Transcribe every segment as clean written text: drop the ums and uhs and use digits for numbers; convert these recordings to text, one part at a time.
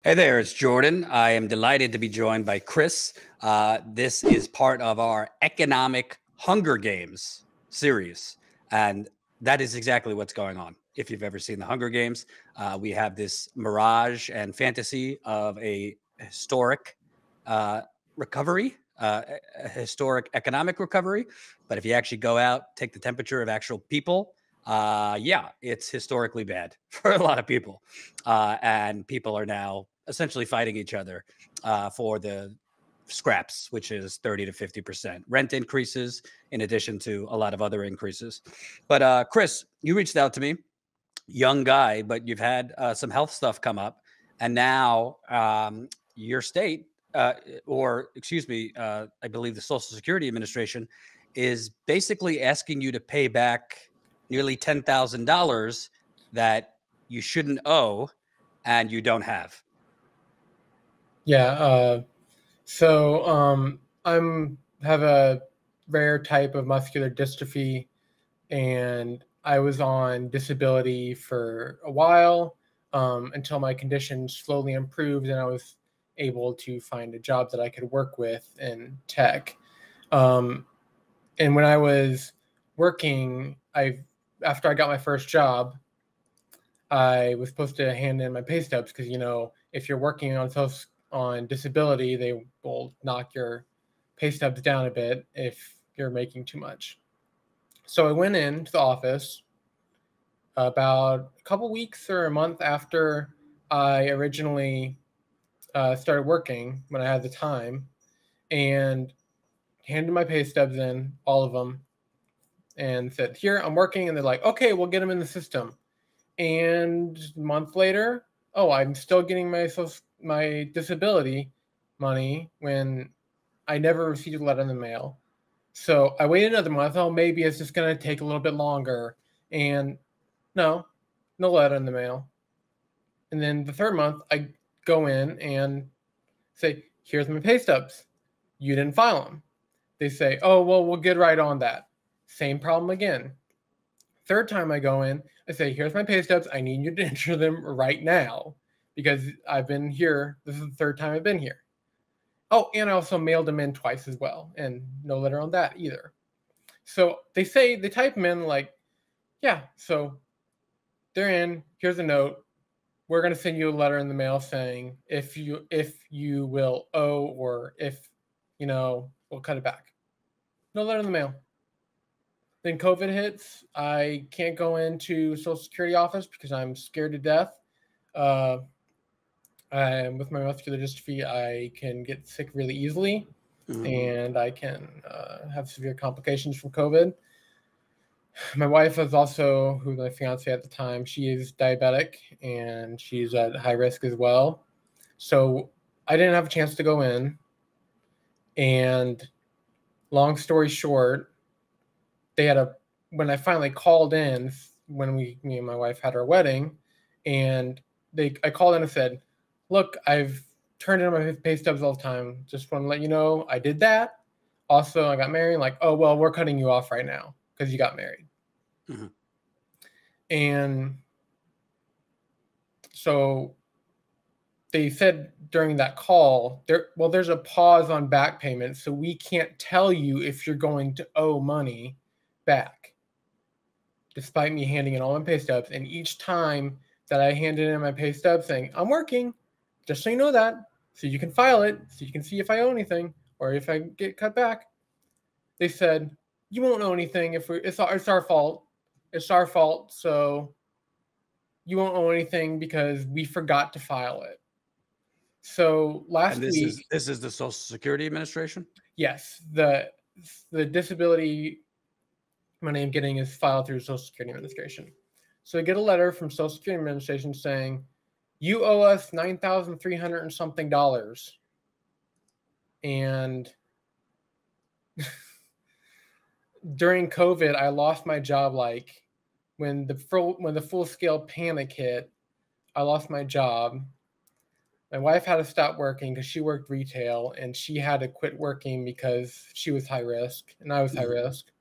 Hey there, it's Jordan. I am delighted to be joined by Chris. This is part of our Economic Hunger Games series, and that is exactly what's going on. If you've ever seen the Hunger Games, we have this mirage and fantasy of a historic recovery, a historic economic recovery. But if you actually go out, take the temperature of actual people, yeah, it's historically bad for a lot of people. And people are now essentially fighting each other for the scraps, which is 30 to 50% rent increases, in addition to a lot of other increases. But Chris, you reached out to me, young guy, but you've had some health stuff come up. And now your state, or excuse me, I believe the Social Security Administration is basically asking you to pay back nearly $10,000 that you shouldn't owe and you don't have. Yeah. I'm have a rare type of muscular dystrophy, and I was on disability for a while until my condition slowly improved, and I was able to find a job that I could work with in tech. Um, and when I was working, after I got my first job, I was supposed to hand in my pay stubs because if you're working on disability, they will knock your pay stubs down a bit if you're making too much. So I went into the office about a couple weeks or a month after I originally started working, when I had the time, and handed my pay stubs in, all of them, and said, "Here, I'm working." And they're like, "Okay, we'll get them in the system." And a month later, oh, I'm still getting my disability money when I never received a letter in the mail. So I waited another month. Oh, maybe it's just going to take a little bit longer. And no letter in the mail. And then the third month, I go in and say, "Here's my pay stubs. You didn't file them." They say, "Oh, well, we'll get right on that." Same problem again. Third time I go in, I say, "Here's my pay stubs. I need you to enter them right now because I've been here. This is the third time I've been here." Oh, and I also mailed them in twice as well, and no letter on that either. So they type them in like, "Yeah, so they're in. Here's a note. We're going to send you a letter in the mail saying if you will owe, or if we'll cut it back." No letter in the mail. Then COVID hits. I can't go into Social Security office because I'm scared to death. With my muscular dystrophy, I can get sick really easily, and I can have severe complications from COVID. My wife is also, who was my fiance at the time, she is diabetic, and she's at high risk as well. So I didn't have a chance to go in. And long story short, when I finally called in, when me and my wife had our wedding, and I called in and said, "Look, I've turned in my pay stubs all the time. Just want to let you know I did that. Also, I got married." Like, "Oh, well, we're cutting you off right now because you got married." Mm-hmm. And so they said during that call, there's a pause on back payments, so we can't tell you if you're going to owe money back, despite me handing in all my pay stubs. And each time that I handed in my pay stub saying, "I'm working, just so you know that, so you can file it, so you can see if I owe anything or if I get cut back," they said, "You won't owe anything it's our fault. It's our fault, so you won't owe anything because we forgot to file it." So last week, this is the Social Security Administration? Yes, the disability money I'm getting is filed through Social Security Administration. So I get a letter from Social Security Administration saying, "You owe us $9,300 and something dollars." And during COVID, I lost my job. Like when the full scale panic hit, I lost my job. My wife had to stop working because she worked retail, and she had to quit working because she was high risk and I was high risk.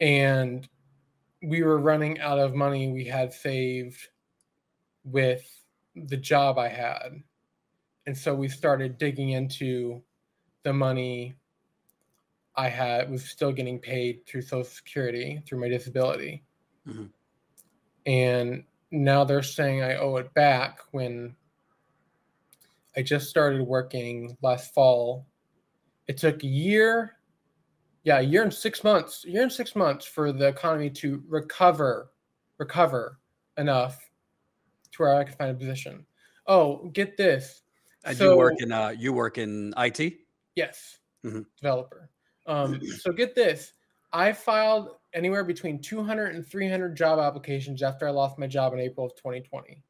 And we were running out of money we had saved with the job I had. And so we started digging into the money I had, was still getting paid through Social Security, through my disability. Mm-hmm. And now they're saying I owe it back when I just started working last fall. It took a year a year and 6 months, for the economy to recover enough to where I could find a position. Oh, get this. And So you work in IT? yes, Mm-hmm. developer. So get this. I filed anywhere between 200 and 300 job applications after I lost my job in April of 2020.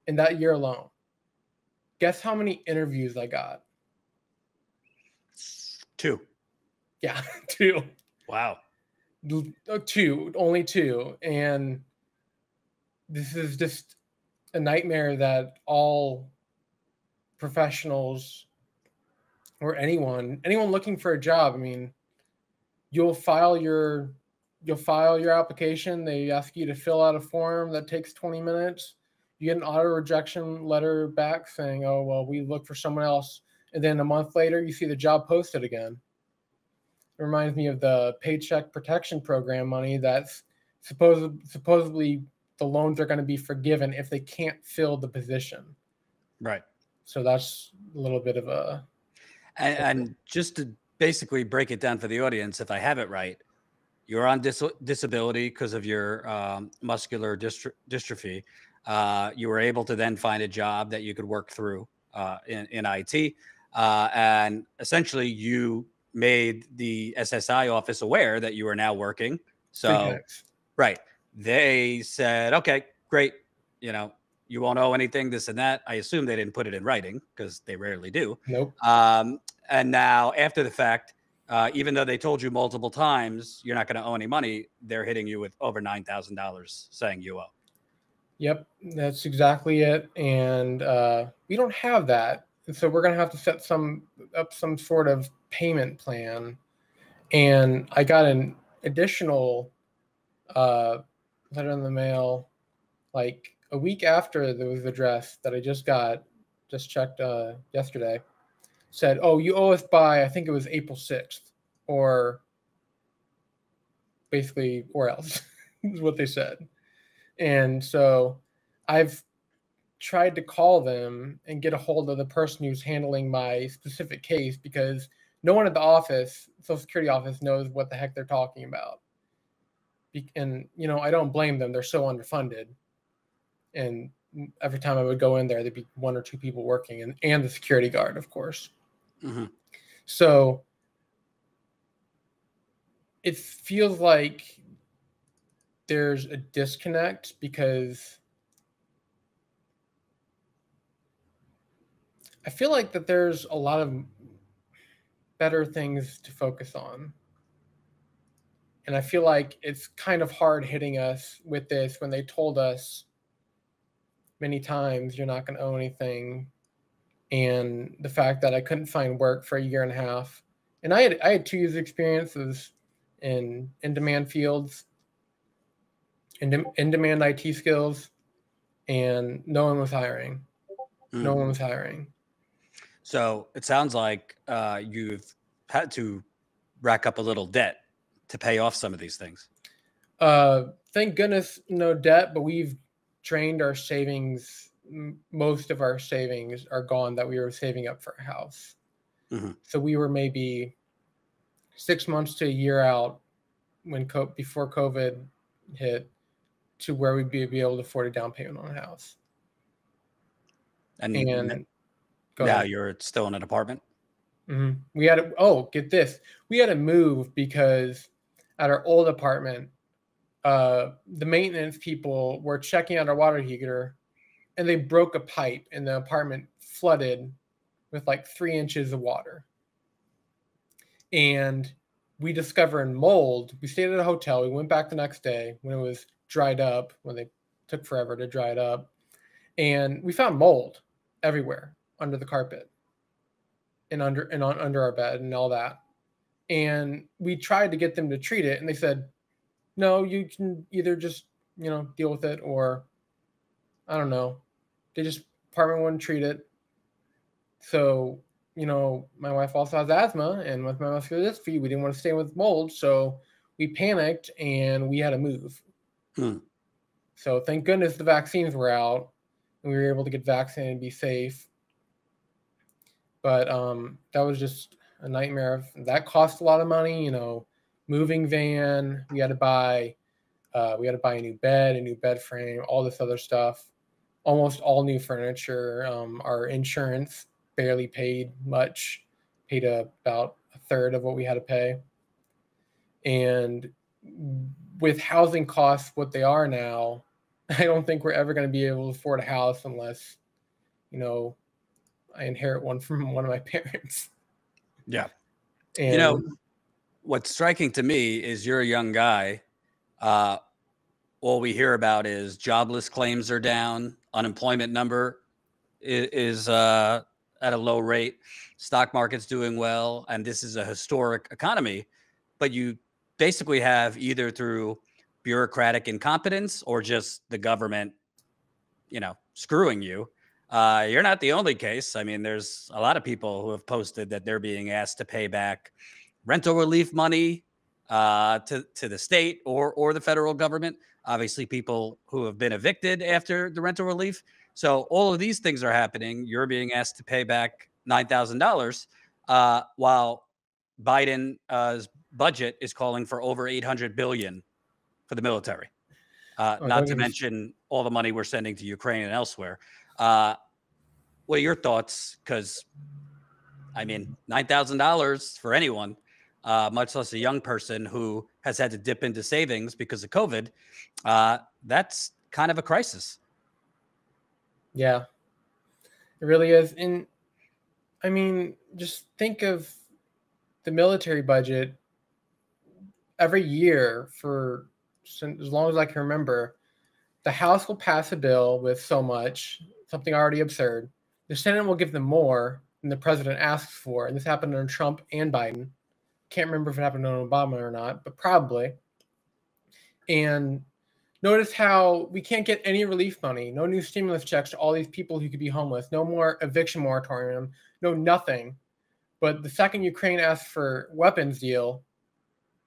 In that year alone. Guess how many interviews I got? 2. Yeah, 2. Wow. 2, only 2. And this is just a nightmare that all professionals or anyone looking for a job, I mean, you'll file your application, they ask you to fill out a form that takes 20 minutes. You get an auto rejection letter back saying, "Oh, well, we look for someone else." And then a month later, you see the job posted again. It reminds me of the Paycheck Protection Program money that's supposedly the loans are going to be forgiven if they can't fill the position. Right. So that's a little bit of a... And just to basically break it down for the audience, if I have it right, you're on disability because of your muscular dystrophy. You were able to then find a job that you could work through in IT. And essentially, you made the SSI office aware that you are now working. So, right. They said, okay, great. You won't owe anything, this and that. I assume they didn't put it in writing because they rarely do. Nope. And now, after the fact, even though they told you multiple times you're not going to owe any money, they're hitting you with over $9,000 saying you owe. Yep, that's exactly it. And we don't have that. And so we're going to have to set up some sort of payment plan. And I got an additional letter in the mail like a week after there was addressed that I just checked yesterday. Said, "Oh, you owe us by," I think it was April 6th, or basically, or else is what they said. And so I've tried to call them and get a hold of the person who's handling my specific case, because no one at the office, Social Security office, knows what the heck they're talking about. And, I don't blame them. They're so underfunded. And every time I would go in there, there'd be 1 or 2 people working, and the security guard, of course. Mm-hmm. So it feels like there's a disconnect, because I feel like that there's a lot of better things to focus on. And I feel like it's kind of hard hitting us with this when they told us many times you're not going to owe anything. And the fact that I couldn't find work for a year and a half. And I had 2 years experiences in demand fields, in demand IT skills, and no one was hiring. Mm-hmm. No one was hiring. So it sounds like you've had to rack up a little debt to pay off some of these things. Thank goodness, no debt, but we've drained our savings. Most of our savings are gone that we were saving up for a house. Mm-hmm. So we were maybe 6 months to a year out before COVID hit, to where we'd be able to afford a down payment on a house. And now you're still in an apartment? Mm-hmm. We had get this. We had to move because at our old apartment, the maintenance people were checking out our water heater, and they broke a pipe, and the apartment flooded with like 3 inches of water. And we discovered mold. We stayed at a hotel. We went back the next day when it was dried up, when they took forever to dry it up. And we found mold everywhere under the carpet and under our bed and all that. And we tried to get them to treat it, and they said, "No, you can either just, deal with it, or I don't know." They just apartment wouldn't treat it. So, my wife also has asthma, and with my muscular dystrophy, we didn't want to stay with mold, so we panicked and we had to move. So thank goodness the vaccines were out and we were able to get vaccinated and be safe. But that was just a nightmare. That cost a lot of money, moving van. We had to buy a new bed, a new bed frame, all this other stuff. Almost all new furniture. Our insurance barely paid much, paid about a third of what we had to pay. And with housing costs what they are now, I don't think we're ever going to be able to afford a house unless, I inherit one from one of my parents. Yeah. And what's striking to me is you're a young guy. All we hear about is jobless claims are down, unemployment number is at a low rate, stock market's doing well, and this is a historic economy. But you basically have either through bureaucratic incompetence or just the government, screwing you. You're not the only case. I mean, there's a lot of people who have posted that they're being asked to pay back rental relief money to the state or the federal government. Obviously, people who have been evicted after the rental relief. So all of these things are happening. You're being asked to pay back $9,000 while Biden's budget is calling for over $800 billion for the military. Not to mention all the money we're sending to Ukraine and elsewhere. What are your thoughts? Because, I mean, $9,000 for anyone, much less a young person who has had to dip into savings because of COVID, that's kind of a crisis. Yeah, it really is. And I mean, just think of the military budget every year for as long as I can remember. The House will pass a bill with so much, something already absurd. The Senate will give them more than the president asks for. And this happened under Trump and Biden. Can't remember if it happened under Obama or not, but probably. And notice how we can't get any relief money, no new stimulus checks to all these people who could be homeless, no more eviction moratorium, no nothing. But the second Ukraine asks for weapons deal,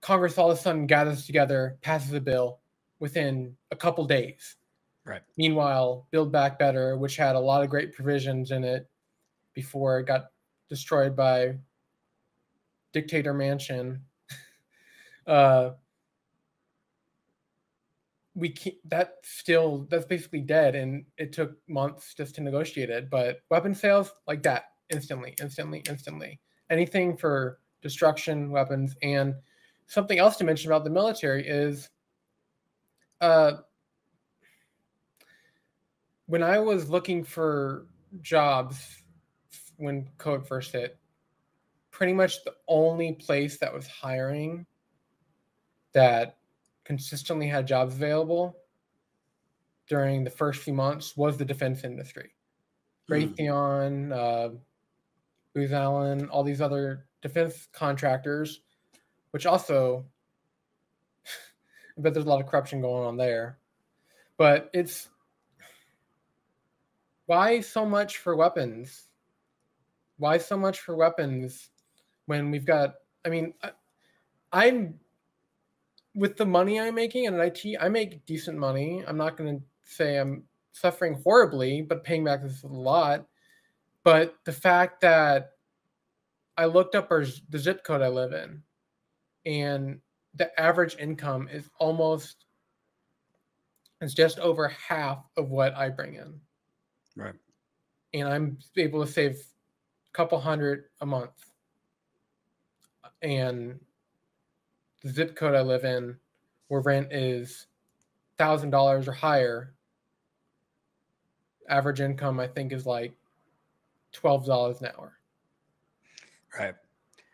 Congress all of a sudden gathers together, passes a bill within a couple days. Right. Meanwhile, Build Back Better, which had a lot of great provisions in it before it got destroyed by Dictator Manchin, that's basically dead, and it took months just to negotiate it. But weapon sales, like that, instantly. Anything for destruction, weapons. And something else to mention about the military is when I was looking for jobs when COVID first hit, pretty much the only place that was hiring that consistently had jobs available during the first few months was the defense industry. Raytheon, Booz Allen, all these other defense contractors, which also, I bet there's a lot of corruption going on there. But it's, why so much for weapons? Why so much for weapons when we've got, I mean, I'm, with the money I'm making in IT, I make decent money. I'm not going to say I'm suffering horribly, but paying back this a lot. But the fact that I looked up the zip code I live in, and the average income is just over half of what I bring in. Right. And I'm able to save a couple hundred a month. And the zip code I live in, where rent is $1,000 or higher, average income I think is like $12 an hour. Right.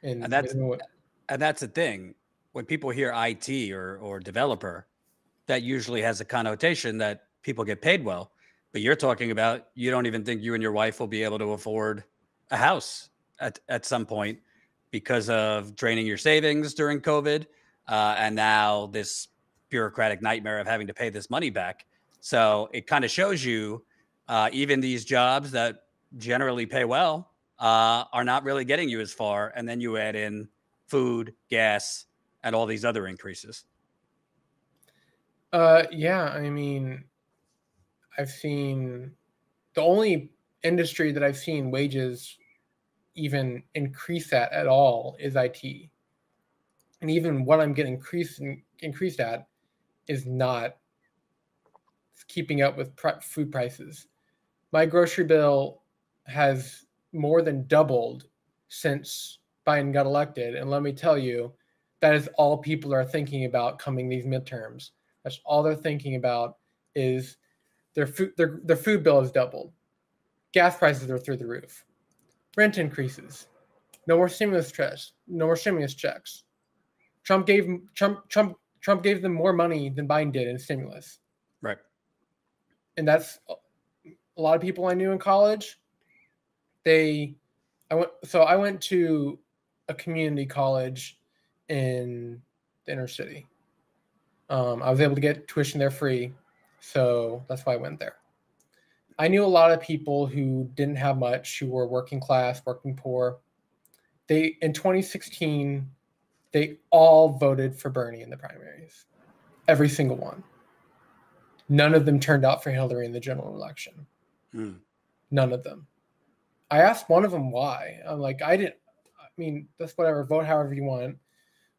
And that's the thing. When people hear IT or developer, that usually has a connotation that people get paid well. But you're talking about, you don't even think you and your wife will be able to afford a house at some point because of draining your savings during COVID, and now this bureaucratic nightmare of having to pay this money back. So it kind of shows you Even these jobs that generally pay well are not really getting you as far. And then you add in food, gas, and all these other increases. Yeah, I mean, I've seen the only industry that I've seen wages even increase at all is IT. And even what I'm getting increased at is not keeping up with food prices. My grocery bill has more than doubled since Biden got elected. And let me tell you, that is all people are thinking about coming these midterms. That's all they're thinking about is their food bill has doubled. Gas prices are through the roof. Rent increases. No more stimulus checks. No more stimulus checks. Trump gave them more money than Biden did in stimulus. Right. And that's a lot of people I knew in college. I went to a community college in the inner city. I was able to get tuition there free, so that's why I went there. I knew a lot of people who didn't have much, who were working class, working poor. In 2016, they all voted for Bernie in the primaries. Every single one. None of them turned out for Hillary in the general election. None of them. I asked one of them why. I'm like, that's whatever, vote however you want.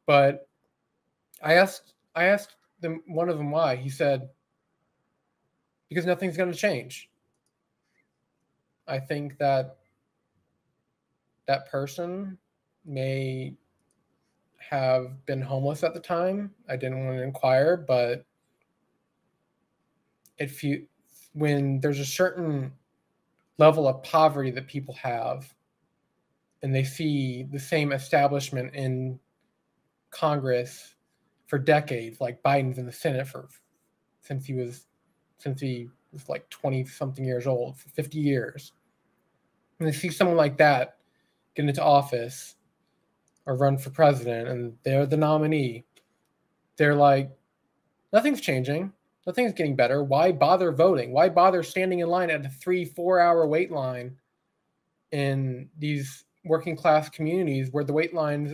But I asked one of them why. He said, because nothing's going to change. I think that person may have been homeless at the time. I didn't want to inquire, but when there's a certain level of poverty that people have, and they see the same establishment in Congress for decades, like Biden's in the Senate since he was like 20 something years old, for 50 years. And they see someone like that get into office or run for president and they're the nominee. They're like, nothing's changing. Nothing's getting better. Why bother voting? Why bother standing in line at a 3-4 hour wait line in these working class communities where the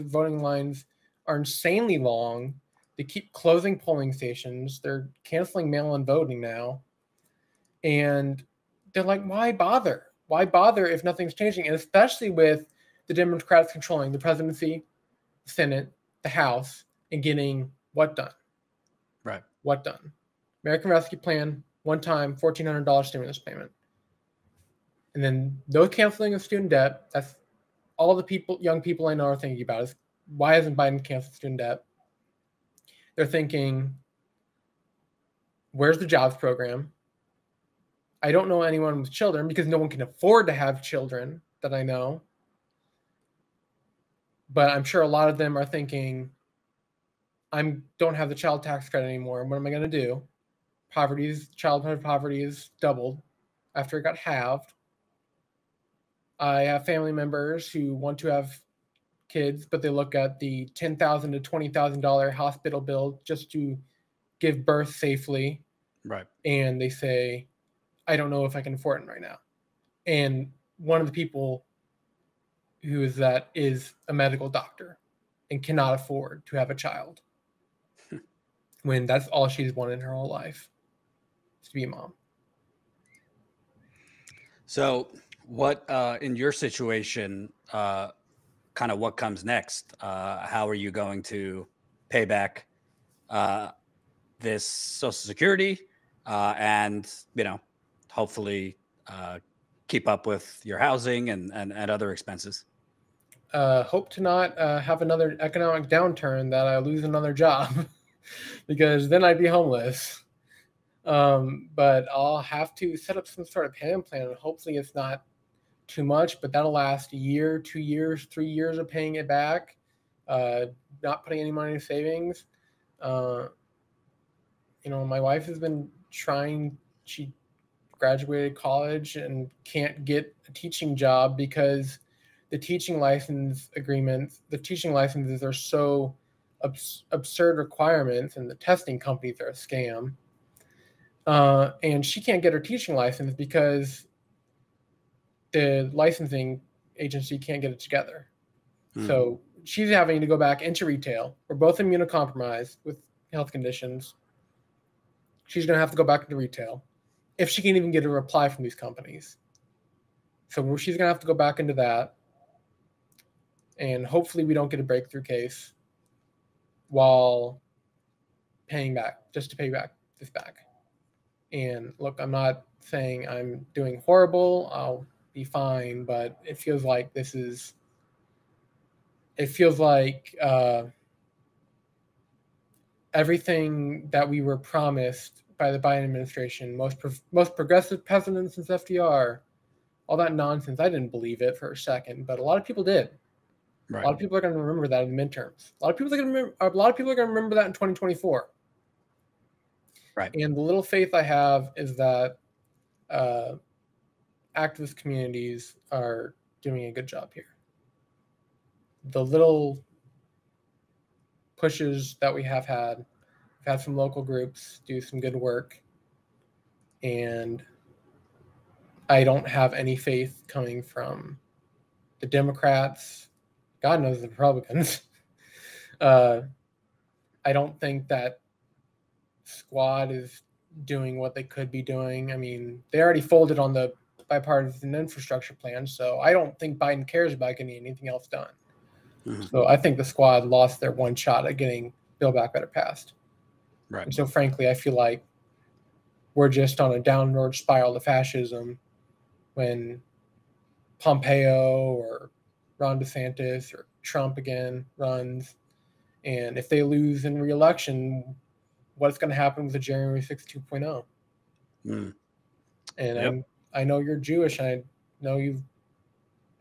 voting lines are insanely long? They keep closing polling stations. They're canceling mail-in voting now. And they're like, why bother? Why bother if nothing's changing? And especially with the Democrats controlling the presidency, the Senate, the House, and getting what done? Right. What done? American Rescue Plan, one-time $1,400 stimulus payment. And then no canceling of student debt. That's all the young people I know are thinking about is, why hasn't Biden canceled student debt? They're thinking, where's the jobs program? I don't know anyone with children because no one can afford to have children that I know. But I'm sure a lot of them are thinking, I don't have the child tax credit anymore. What am I going to do? Childhood poverty is doubled after it got halved. I have family members who want to have kids, but they look at the $10,000 to $20,000 hospital bill just to give birth safely. Right. And they say, I don't know if I can afford it right now. And one of the people who is that is a medical doctor and cannot afford to have a child when that's all she's wanted in her whole life, is to be a mom. So what, in your situation, kind of what comes next? How are you going to pay back this Social Security and, hopefully keep up with your housing and other expenses? Hope to not have another economic downturn that I lose another job because then I'd be homeless. But I'll have to set up some sort of payment plan, and hopefully it's not too much, but that'll last a year, 2 years, 3 years of paying it back, not putting any money in savings. My wife has been trying. She graduated college and can't get a teaching job because the teaching licenses are so absurd requirements, and the testing companies are a scam. And she can't get her teaching license because the licensing agency can't get it together. So she's having to go back into retail. We're both immunocompromised with health conditions. She's going to have to go back into retail if she can even get a reply from these companies. So she's going to have to go back into that. And hopefully we don't get a breakthrough case while paying back, just to pay back this back. And look, I'm not saying I'm doing horrible. I'll be fine, but it feels like everything that we were promised by the Biden administration, most progressive presidents since FDR, all that nonsense. I didn't believe it for a second, but a lot of people did. Right. A lot of people are going to remember that in the midterms. A lot of people are going to remember that in 2024. Right. And the little faith I have is that activist communities are doing a good job here. The little pushes that we have had, we've had some local groups do some good work, and I don't have any faith coming from the Democrats, God knows the Republicans. I don't think that Squad is doing what they could be doing. I mean, they already folded on the bipartisan infrastructure plan, so I don't think Biden cares about getting anything else done. So I think the Squad lost their one shot at getting Build Back Better passed. Right. And so frankly, I feel like we're just on a downward spiral to fascism when Pompeo or Ron DeSantis or Trump again runs. And if they lose in re-election, what's going to happen with the January 6th 2.0? And yep. I know you're Jewish, and I know you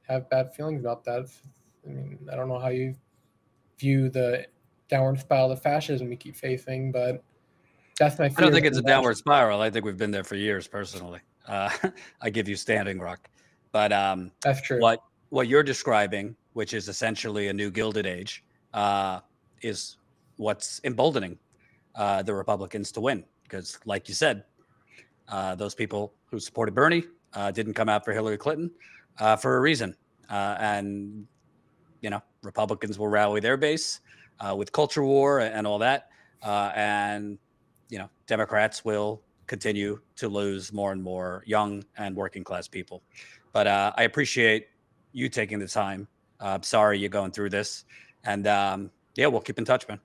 have bad feelings about that. I mean, I don't know how you view the downward spiral of fascism we keep facing, but that's my fear. I don't think it's a downward spiral. I think we've been there for years, personally. I give you standing rock. But that's true. What you're describing, which is essentially a new Gilded Age, is what's emboldening the Republicans to win. Because, like you said, those people who supported Bernie didn't come out for Hillary Clinton for a reason. And, you know, Republicans will rally their base with culture war and all that. And, you know, Democrats will continue to lose more and more young and working class people. But I appreciate you taking the time. Sorry you're going through this. And yeah, we'll keep in touch, man.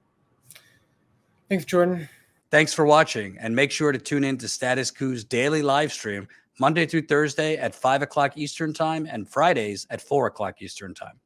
Thanks, Jordan. Thanks for watching, and make sure to tune in to Status Coup's daily live stream Monday through Thursday at 5 o'clock Eastern time and Fridays at 4 o'clock Eastern time.